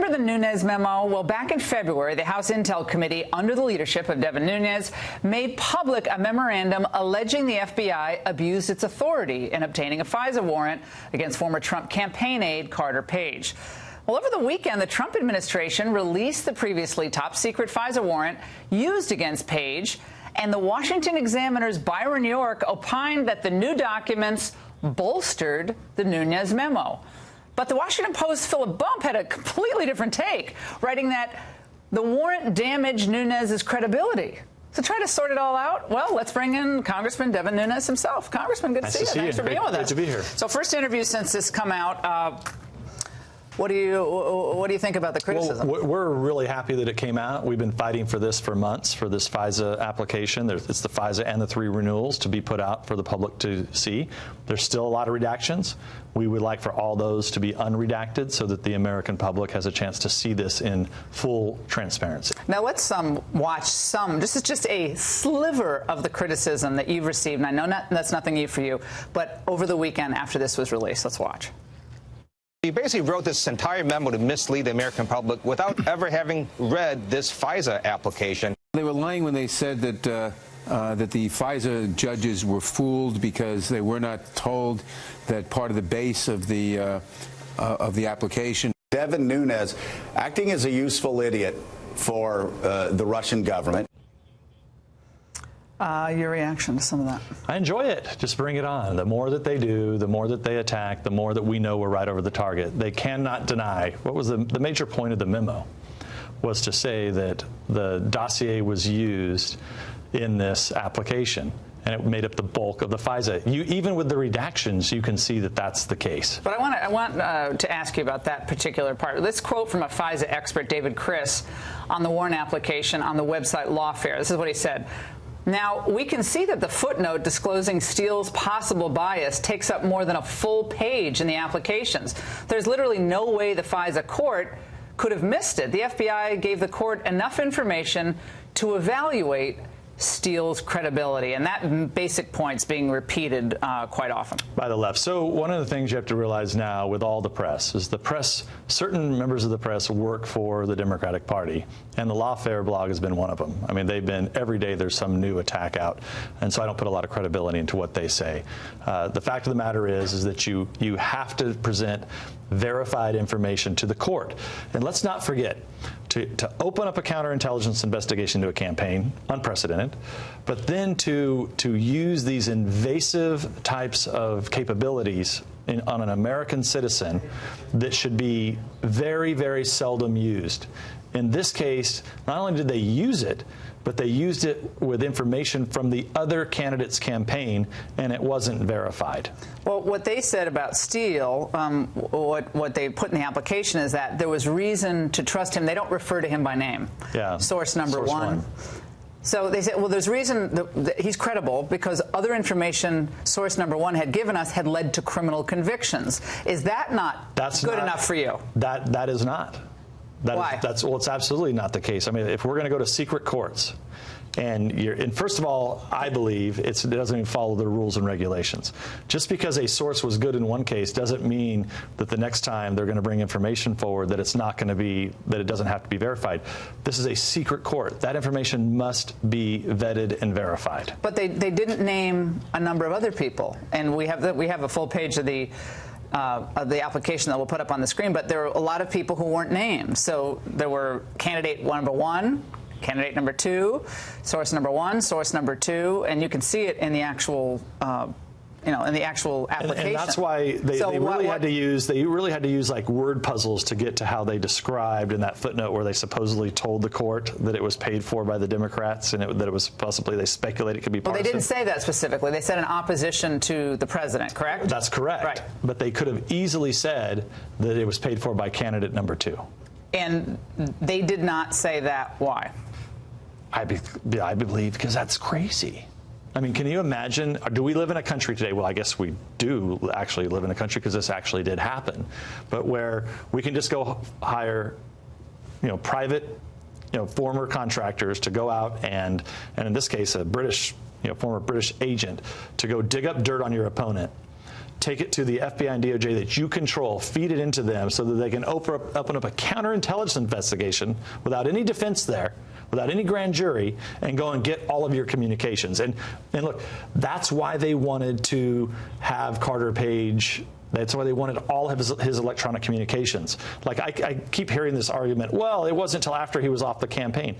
Remember the Nunes memo? Well, back in February, the House Intel Committee, under the leadership of Devin Nunes, made public a memorandum alleging the FBI abused its authority in obtaining a FISA warrant against former Trump campaign aide Carter Page. Well, over the weekend, the Trump administration released the previously top-secret FISA warrant used against Page, and the Washington Examiner's Byron York opined that the new documents bolstered the Nunes memo. But the Washington Post's Philip Bump had a completely different take, writing that the warrant damaged Nunes' credibility. So try to sort it all out. Well, let's bring in Congressman Devin Nunes himself. Congressman, good to see you. Thanks for being with us. Good to be here. So first interview since this come out. What do you think about the criticism? Well, we're really happy that it came out. We've been fighting for this for months, for this FISA application. It's the FISA and the 3 renewals to be put out for the public to see. There's still a lot of redactions. We would like for all those to be unredacted so that the American public has a chance to see this in full transparency. Now let's watch some. This is just a sliver of the criticism that you've received. And I know that's nothing new for you, but over the weekend after this was released, let's watch. He basically wrote this entire memo to mislead the American public without ever having read this FISA application. They were lying when they said that that the FISA judges were fooled because they were not told that part of the base of the application. Devin Nunes acting as a useful idiot for the Russian government. Your reaction to some of that? I enjoy it. Just bring it on. The more that they do, the more that they attack, the more that we know we're right over the target. They cannot deny. What was the major point of the memo was to say that the dossier was used in this application, and it made up the bulk of the FISA. Even with the redactions, you can see that that's the case. But I want to ask you about that particular part. Let's quote from a FISA expert, David Criss, on the warrant application on the website Lawfare. This is what he said. Now, we can see that the footnote disclosing Steele's possible bias takes up more than a full page in the applications. There's literally no way the FISA court could have missed it. The FBI gave the court enough information to evaluate Steele's credibility, and that basic point's being repeated quite often by the left. So one of the things you have to realize now with all the press is the press, certain members of the press work for the Democratic Party, and the Lawfare blog has been one of them. I mean, they've been, every day there's some new attack out, and so I don't put a lot of credibility into what they say. The fact of the matter is that you have to present verified information to the court. And let's not forget, to open up a counterintelligence investigation to a campaign, unprecedented, but then to use these invasive types of capabilities on an American citizen that should be very, very seldom used. In this case, not only did they use it, but they used it with information from the other candidate's campaign, and it wasn't verified. Well, what they said about Steele, what they put in the application is that there was reason to trust him. They don't refer to him by name. Yeah. Source number one. So they said, well, there's reason that he's credible because other information source number one had given us had led to criminal convictions. Is that not good enough for you? That is not. Why? Well, it's absolutely not the case. I mean, if we're going to go to secret courts, and first of all, I believe it doesn't even follow the rules and regulations. Just because a source was good in one case doesn't mean that the next time they're going to bring information forward that it's not going to be, that it doesn't have to be verified. This is a secret court. That information must be vetted and verified. But they didn't name a number of other people, and we have a full page of the application that we'll put up on the screen, but there were a lot of people who weren't named. So there were candidate number one, candidate number two, source number one, source number two, and you can see it in the actual in the actual application. And that's why they really had to use like word puzzles to get to how they described in that footnote where they supposedly told the court that it was paid for by the Democrats and that it was possibly, they speculate it could be partisan. Well, they didn't say that specifically. They said in opposition to the president, correct? That's correct. Right. But they could have easily said that it was paid for by candidate number two. And they did not say that. Why? I believe because that's crazy. I mean, can you imagine, do we live in a country today, well, I guess we do actually live in a country because this actually did happen, but where we can just go hire, private, former contractors to go out and in this case, a British, former British agent to go dig up dirt on your opponent, take it to the FBI and DOJ that you control, feed it into them so that they can open up a counterintelligence investigation without any defense there, without any grand jury, and go and get all of your communications. And look, that's why they wanted to have Carter Page. That's why they wanted all of his electronic communications. Like, I keep hearing this argument, well, it wasn't until after he was off the campaign.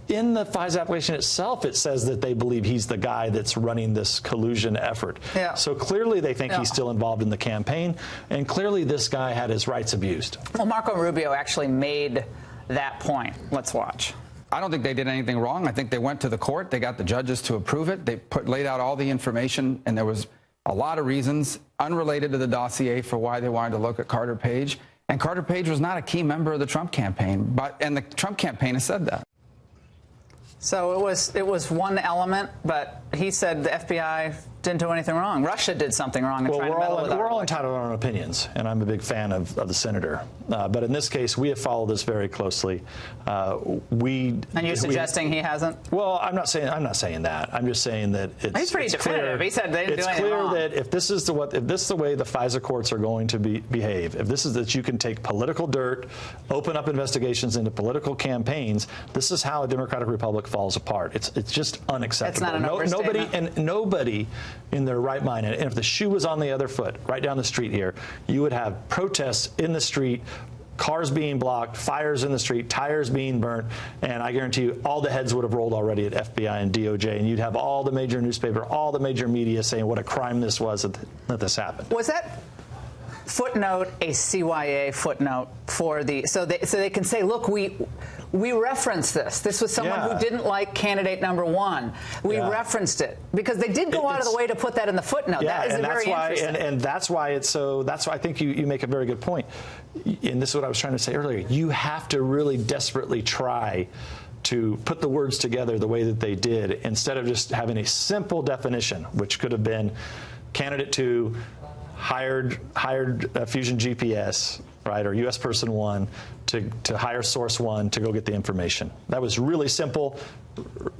In the FISA application itself, it says that they believe he's the guy that's running this collusion effort. Yeah. So clearly they think he's still involved in the campaign, and clearly this guy had his rights abused. Well, Marco Rubio actually made that point. Let's watch. I don't think they did anything wrong. I think they went to the court. They got the judges to approve it. They laid out all the information, and there was a lot of reasons unrelated to the dossier for why they wanted to look at Carter Page. And Carter Page was not a key member of the Trump campaign, and the Trump campaign has said that. So it was one element, but he said the FBI didn't do anything wrong. Russia did something wrong. Well, we're all entitled to our own opinions, and I'm a big fan of the senator. But in this case, we have followed this very closely. And you're suggesting he hasn't? Well, I'm not saying that. I'm just saying that he's pretty definitive. He said they didn't do anything wrong. It's clear that if this is the way the FISA courts are going to behave, if this is that you can take political dirt, open up investigations into political campaigns, this is how a democratic republic falls apart. It's just unacceptable. It's not an overstatement. Nobody in their right mind, and if the shoe was on the other foot, right down the street here, you would have protests in the street, cars being blocked, fires in the street, tires being burnt, and I guarantee you all the heads would have rolled already at FBI and DOJ, and you'd have all the major newspaper, all the major media saying what a crime this was that this happened. Was that footnote a CYA footnote for the so they can say, look, we referenced this. This was someone who didn't like candidate number one. We referenced it because they did go out of the way to put that in the footnote. Yeah, that is very interesting. And that's why it's so. That's why I think you make a very good point. And this is what I was trying to say earlier. You have to really desperately try to put the words together the way that they did, instead of just having a simple definition, which could have been candidate 2 hired Fusion GPS, right, or U.S. person 1 to hire source 1 to go get the information. That was really simple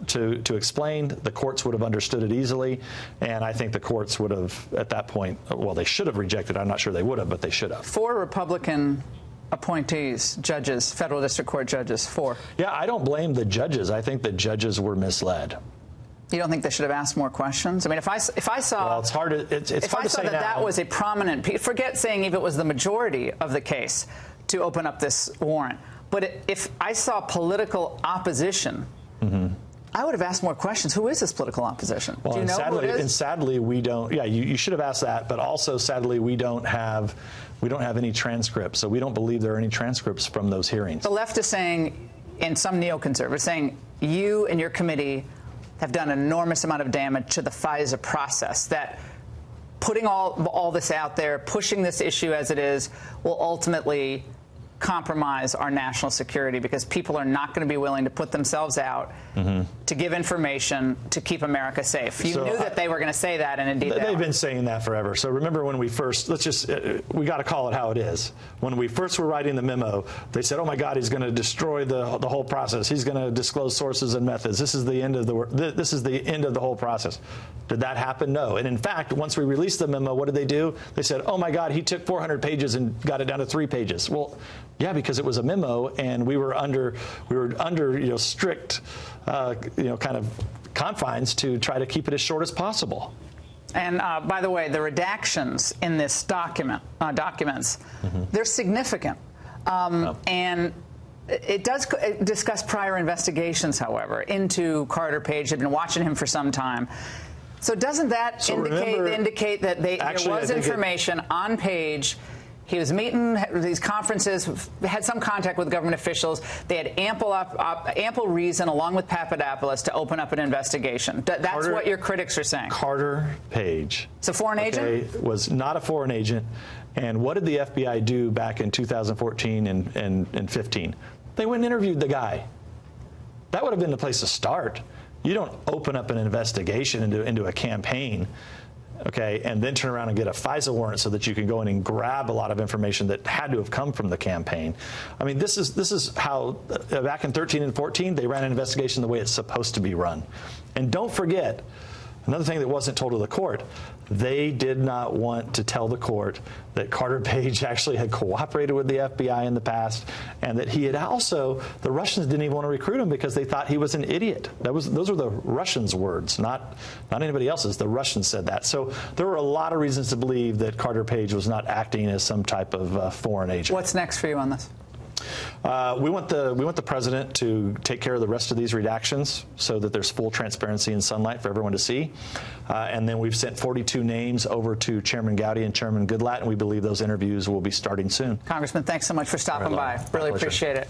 to explain. The courts would have understood it easily, and I think the courts would have, at that point, well, they should have rejected it. I'm not sure they would have, but they should have. 4 Republican appointees, judges, federal district court judges, 4. Yeah, I don't blame the judges. I think the judges were misled. You don't think they should have asked more questions? I mean, if I saw, well, it's hard to say now. That was a prominent, forget saying if it was the majority of the case to open up this warrant, but if I saw political opposition, I would have asked more questions. Who is this political opposition? Well, do you know who it is? And sadly, we don't. Yeah, you should have asked that, but also sadly, we don't have any transcripts, so we don't believe there are any transcripts from those hearings. The left is saying, and some neoconservatives saying, you and your committee have done an enormous amount of damage to the FISA process, that putting all this out there, pushing this issue as it is, will ultimately compromise our national security, because people are not going to be willing to put themselves out to give information to keep America safe. You knew that they were going to say that, and indeed they've been saying that forever. So remember when we first, we got to call it how it is. When we first were writing the memo, they said, oh my God, he's going to destroy the whole process. He's going to disclose sources and methods. This is the end of the whole process. Did that happen? No. And in fact, once we released the memo, what did they do? They said, oh my God, he took 400 pages and got it down to 3 pages. Well, yeah, because it was a memo, and we were under strict kind of confines to try to keep it as short as possible. And by the way, the redactions in this documents, they're significant, and it does discuss prior investigations, however, into Carter Page. They've been watching him for some time. So doesn't that indicate that there was information on Page? He was meeting these conferences, had some contact with government officials. They had ample reason, along with Papadopoulos, to open up an investigation. That's what your critics are saying. Carter Page. It's a foreign agent? Was not a foreign agent. And what did the FBI do back in 2014 and 15? They went and interviewed the guy. That would have been the place to start. You don't open up an investigation into a campaign, okay, and then turn around and get a FISA warrant so that you can go in and grab a lot of information that had to have come from the campaign. I mean, this is how back in 13 and 14 they ran an investigation the way it's supposed to be run. And don't forget, another thing that wasn't told to the court, They did not want to tell the court that Carter Page actually had cooperated with the FBI in the past, and that he had also, the Russians didn't even want to recruit him because they thought he was an idiot. Those are the Russians' words, not anybody else's. The Russians said that. So there were a lot of reasons to believe that Carter Page was not acting as some type of foreign agent. What's next for you on this? We want the president to take care of the rest of these redactions so that there's full transparency and sunlight for everyone to see. And then we've sent 42 names over to Chairman Gowdy and Chairman Goodlatte, and we believe those interviews will be starting soon. Congressman, thanks so much for stopping by. Really appreciate it.